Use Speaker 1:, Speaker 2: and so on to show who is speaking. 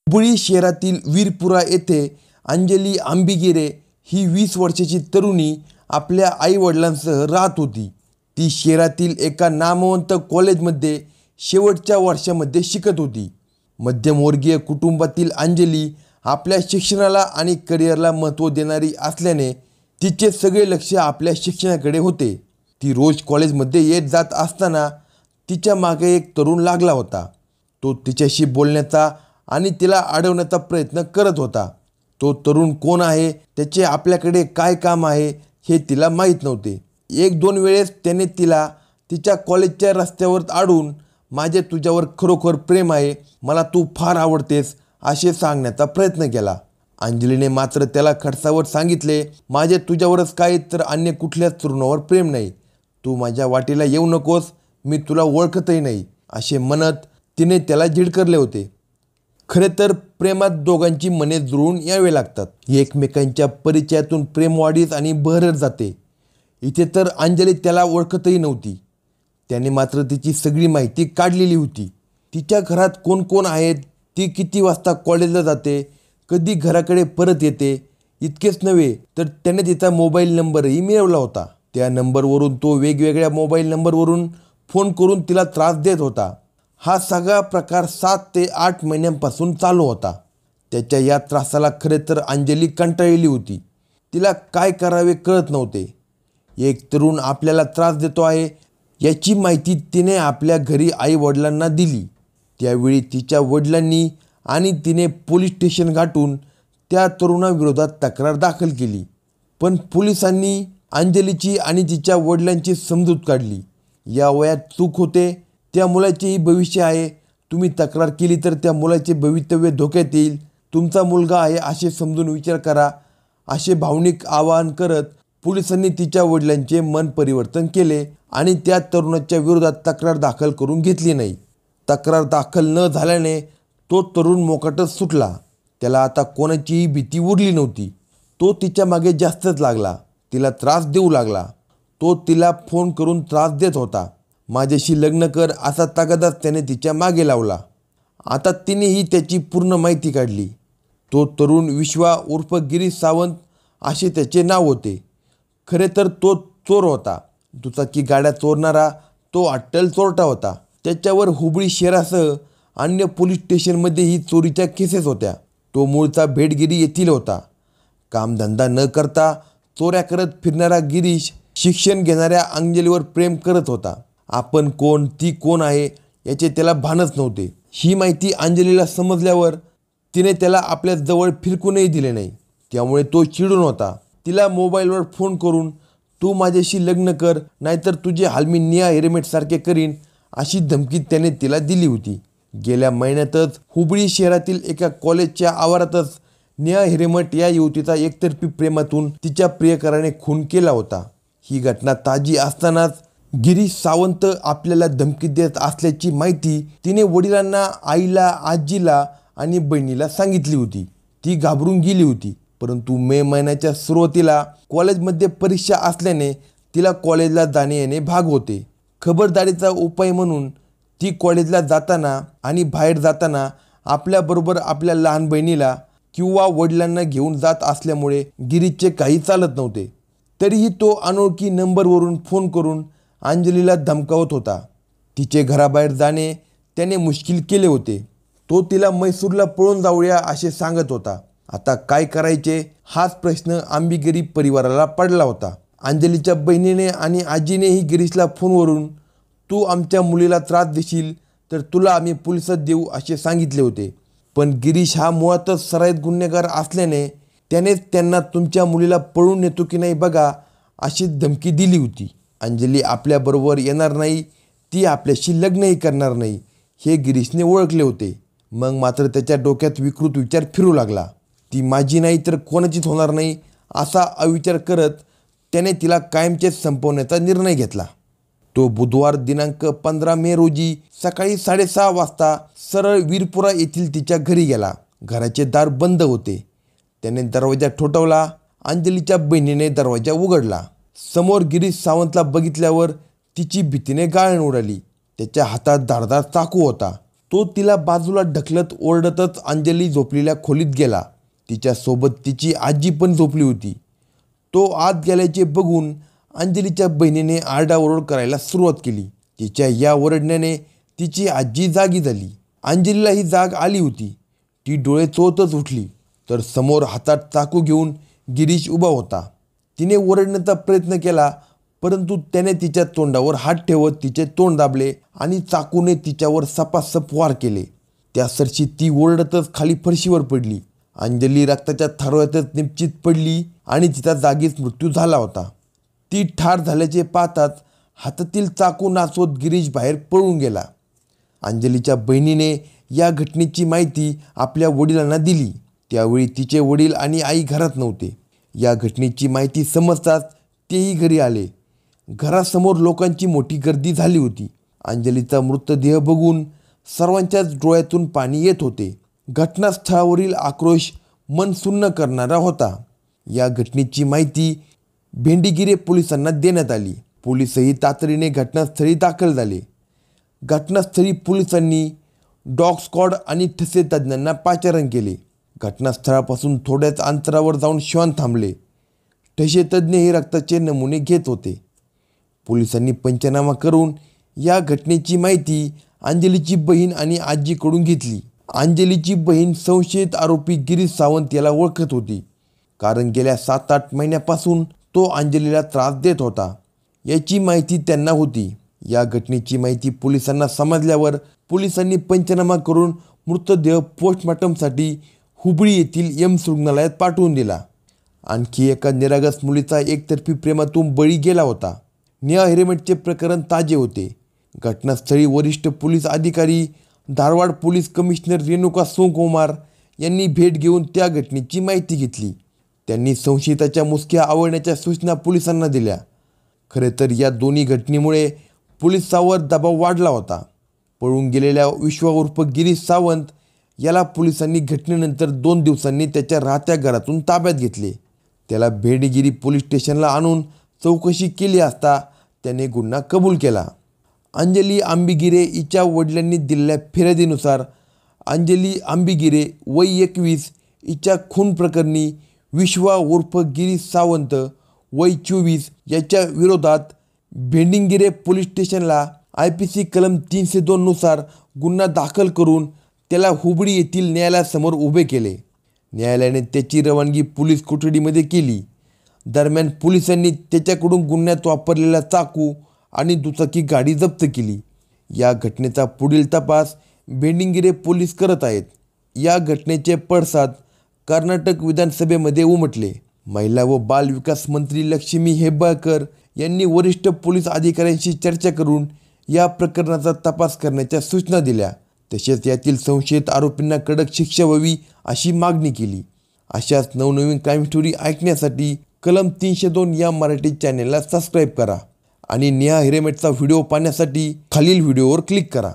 Speaker 1: हुबळी शहरातील वीरपुरा येथे अंजली आंबिगिरे ही 20 वर्षाची तरुणी आपल्या आईवडिलांसह राहत होती. ती शहरातील एका नामवंत कॉलेजमध्ये शेवटच्या वर्षामध्ये शिकत होती. मध्यमवर्गीय कुटुंबातील अंजली आपल्या शिक्षणाला आणि करिअरला महत्त्व देणारी असल्याने तिचे सगळे लक्ष आपल्या शिक्षणाकडे होते. ती रोज कॉलेजमध्ये येत जात असताना तिच्या मागे एक तरुण लागला होता. तो तिच्याशी बोलण्याचा आणि तिला अडवण्याचा प्रयत्न करत होता. तो तरुण कोण आहे, त्याचे आपल्याकडे काय काम आहे हे तिला माहीत नव्हते. 1-2 वेळेस त्याने तिला तिच्या कॉलेजच्या रस्त्यावर अडवून माझे तुझ्यावर खरोखर प्रेम आहे, मला तू फार आवडतेस असे सांगण्याचा प्रयत्न केला. अंजलीने मात्र त्याला खडसावर सांगितले, माझे तुझ्यावरच काय तर अन्य कुठल्याच तरुणावर प्रेम नाही. तू माझ्या वाटेला येऊ नकोस, मी तुला ओळखतही नाही असे म्हणत तिने त्याला झिडकारले होते. खरे तर प्रेमात दोघांची मने जुळून यावे लागतात. एकमेकांच्या परिचयातून प्रेम वाढीत आणि बहरत जाते. इथे तर अंजली त्याला ओळखतही नव्हती. त्याने मात्र तिची सगळी माहिती काढलेली होती. तिच्या घरात कोण कोण आहेत, ती किती वाजता कॉलेजला जाते, कधी घराकडे परत येते. इतकेच नव्हे तर त्याने तिचा मोबाईल नंबरही मिळवला होता. त्या नंबरवरून तो वेगवेगळ्या मोबाईल नंबरवरून फोन करून तिला त्रास देत होता. हा सगळा प्रकार 7 ते 8 महिन्यांपासून चालू होता. त्याच्या या त्रासाला खरे तर अंजली कंटाळलेली होती. तिला काय करावे कळत नव्हते. एक तरुण आपल्याला त्रास देतो आहे याची माहिती तिने आपल्या घरी आईवडिलांना दिली. त्यावेळी तिच्या वडिलांनी आणि तिने पोलीस स्टेशन गाठून त्या तरुणाविरोधात तक्रार दाखल केली. पण पोलिसांनी अंजलीची आणि तिच्या वडिलांची समजूत काढली. या वयात चूक होते, त्या मुलाचेही भविष्य आहे. तुम्ही तक्रार केली तर त्या मुलाचे भवितव्य धोक्यात येईल. तुमचा मुलगा आहे असे समजून विचार करा असे भावनिक आवाहन करत पोलिसांनी तिच्या वडिलांचे मन परिवर्तन केले आणि त्या तरुणाच्या विरोधात तक्रार दाखल करून घेतली नाही. तक्रार दाखल न झाल्याने तो तरुण मोकाटच सुटला. त्याला आता कोणाचीही भीती उरली नव्हती. तो तिच्या मागे जास्तच लागला. तिला त्रास देऊ लागला. तो तिला फोन करून त्रास देत होता. माझ्याशी लग्न कर असा तगादाच त्याने तिच्या मागे लावला. आता तिनेही त्याची पूर्ण माहिती काढली. तो तरुण विश्वा उर्फ गिरीश सावंत असे त्याचे नाव होते. खरे तर तो चोर होता. दुचाकी गाड्या चोरणारा तो अट्टल चोरटा होता. त्याच्यावर हुबळी शहरासह अन्य पोलीस स्टेशनमध्येही चोरीच्या केसेस होत्या. तो मूळचा भेटगिरी येथील होता. कामधंदा न करता चोऱ्या करत फिरणारा गिरीश शिक्षण घेणाऱ्या अंजलीवर प्रेम करत होता. आपण कोण, ती कोण आहे याचे त्याला भानच नव्हते. ही माहिती अंजलीला समजल्यावर तिने त्याला आपल्या जवळ फिरकूनही दिले नाही. त्यामुळे तो चिडून होता. तिला मोबाईलवर फोन करून तू माझ्याशी लग्न कर नाहीतर तुझे हाल मी निया हिरेमेटसारखे करीन अशी धमकी त्याने तिला दिली होती. गेल्या महिन्यातच हुबळी शहरातील एका कॉलेजच्या आवारातच निया हिरेमठ या युवतीचा एकतर्फी प्रेमातून तिच्या प्रियकराने खून केला होता. ही घटना ताजी असतानाच गिरीश सावंत आपल्याला धमकी देत असल्याची माहिती तिने वडिलांना, आईला, आजीला आणि बहिणीला सांगितली होती. ती घाबरून गेली होती. परंतु मे महिन्याच्या सुरुवातीला कॉलेजमध्ये परीक्षा असल्याने तिला कॉलेजला जाणे येणे भाग होते. खबरदारीचा उपाय म्हणून ती कॉलेजला जाताना आणि बाहेर जाताना आपल्याबरोबर आपल्या लहान बहिणीला किंवा वडिलांना घेऊन जात असल्यामुळे गिरीशचे काही चालत नव्हते. तरीही तो अनोळखी नंबरवरून फोन करून अंजलीला धमकावत होता. तिचे घराबाहेर जाणे त्याने मुश्किल केले होते. तो तिला मैसूरला पळून जाऊया असे सांगत होता. आता काय करायचे हाच प्रश्न आंबिगिरी परिवाराला पडला होता. अंजलीच्या बहिणीने आणि आजीनेही गिरीशला फोनवरून तू आमच्या मुलीला त्रास देशील तर तुला आम्ही पोलिसात देऊ असे सांगितले होते. पण गिरीश हा मुळातच सराईत गुन्हेगार असल्याने त्यानेच त्यांना तुमच्या मुलीला पळून नेतो की नाही बघा अशी धमकी दिली होती. अंजली आपल्याबरोबर येणार नाही, ती आपल्याशी लग्नही करणार नाही हे गिरीशने ओळखले होते. मग मात्र त्याच्या डोक्यात विकृत विचार फिरू लागला. ती माझी नाही तर कोणाचीच होणार नाही असा अविचार करत त्याने तिला कायमचेच संपवण्याचा निर्णय घेतला. तो बुधवार दिनांक 15 मे रोजी सकाळी 6:30 वाजता सरळ वीरपुरा येथील तिच्या घरी गेला. घराचे दार बंद होते. त्याने दरवाजा ठोठावला. अंजलीच्या बहिणीने दरवाजा उघडला. समोर गिरीश सावंतला बघितल्यावर तिची भीतीने गाळण उडाली. त्याच्या हातात धारदार चाकू होता. तो तिला बाजूला ढकलत ओरडतच अंजली झोपलेल्या खोलीत गेला. तिच्यासोबत तिची आजी पण झोपली होती. तो आत गेल्याचे बघून अंजलीच्या बहिणीने आरडाओरड करायला सुरुवात केली. तिच्या या ओरडण्याने तिची आजी जागी झाली. अंजलीलाही जाग आली होती. ती डोळे चोळतच उठली तर समोर हातात चाकू घेऊन गिरीश उभा होता. तिने ओरडण्याचा प्रयत्न केला, परंतु त्याने तिच्या तोंडावर हात ठेवत तिचे तोंड दाबले आणि चाकूने तिच्यावर सपासप वार केले. त्यासरशी ती ओरडतच खाली फरशीवर पडली. अंजली रक्ताच्या थारोळ्यातच निश्चित पडली आणि तिचा जागीच मृत्यू झाला होता. ती ठार झाल्याचे पाहताच हातातील चाकू नाचवत गिरीश बाहेर पळून गेला. अंजलीच्या बहिणीने या घटनेची माहिती आपल्या वडिलांना दिली. त्यावेळी तिचे वडील आणि आई घरात नव्हते. या घटनेची माहिती समजताच तेही घरी आले. घरासमोर लोकांची मोठी गर्दी झाली होती. अंजलीचा मृतदेह बघून सर्वांच्याच डोळ्यातून पाणी येत होते. घटनास्थळावरील आक्रोश मन सुन्न करणारा होता. या घटनेची माहिती भेंडीगिरे पोलिसांना देण्यात आली. पोलीसही तातडीने घटनास्थळी दाखल झाले. घटनास्थळी पोलिसांनी डॉग स्क्वॉड आणि ठसे तज्ज्ञांना पाचारण केले. घटनास्थळापासून थोड्याच अंतरावर जाऊन श्वान थांबले. ठसे तज्ज्ञ हे रक्ताचे नमुने घेत होते. पोलिसांनी पंचनामा करून या घटनेची माहिती अंजलीची बहीण आणि आजीकडून घेतली. अंजलीची बहीण संशयित आरोपी गिरीश सावंत याला ओळखत होती, कारण गेल्या 7-8 महिन्यापासून तो अंजलीला त्रास देत होता. याची माहिती त्यांना होती. या घटनेची माहिती पोलिसांना समजल्यावर पोलिसांनी पंचनामा करून मृतदेह पोस्टमॉर्टमसाठी हुबळी येथील एम्स रुग्णालयात पाठवून दिला. आणखी एका निरागस मुलीचा एकतर्फी प्रेमातून बळी गेला होता. नेहा हिरेमठचे प्रकरण ताजे होते. घटनास्थळी वरिष्ठ पोलीस अधिकारी धारवाड पोलीस कमिशनर रेणुका सोमकुमार यांनी भेट घेऊन त्या घटनेची माहिती घेतली. त्यांनी संशयिताच्या मुसक्या आवळण्याच्या सूचना पोलिसांना दिल्या. खरे तर या दोन्ही घटनेमुळे पोलिसांवर दबाव वाढला होता. पळून गेलेल्या विश्वा उर्फ गिरीश सावंत याला पोलिसांनी घटनेनंतर 2 दिवसांनी त्याच्या राहत्या घरातून ताब्यात घेतले. त्याला भेंडीगिरी पोलीस स्टेशनला आणून चौकशी केली असता त्याने गुन्हा कबूल केला. अंजली आंबिगिरे हिच्या वडिलांनी दिलेल्या फिर्यादीनुसार अंजली आंबिगिरे वय 21 हिच्या खून प्रकरणी विश्वा उर्फ गिरीश सावंत वय 24 याच्या विरोधात भेंडीगिरे पोलीस स्टेशनला IPC कलम 302 नुसार गुन्हा दाखल करून त्याला हुबळी येथील न्यायालयासमोर उभे केले. न्यायालयाने त्याची रवानगी पोलीस कोठडीमध्ये केली. दरम्यान पोलिसांनी त्याच्याकडून गुन्ह्यात वापरलेला चाकू आणि दुचाकी गाडी जप्त केली. या घटनेचा पुढील तपास भेंडीगिरे पोलीस करत आहेत. या घटनेचे पडसाद कर्नाटक विधानसभेमध्ये उमटले. महिला व बाल विकास मंत्री लक्ष्मी हेब्बाळकर यांनी वरिष्ठ पोलीस अधिकाऱ्यांशी चर्चा करून या प्रकरणाचा तपास करण्याच्या सूचना दिल्या. तसेच यातील संशयित आरोपींना कडक शिक्षा व्हावी अशी मागणी केली. अशाच नवनवीन क्राईम स्टोरी ऐकण्यासाठी कलम 302 या मराठी चॅनेलला सबस्क्राईब करा आणि नेहा हिरेमठचा व्हिडिओ पाहण्यासाठी खालील व्हिडिओवर क्लिक करा.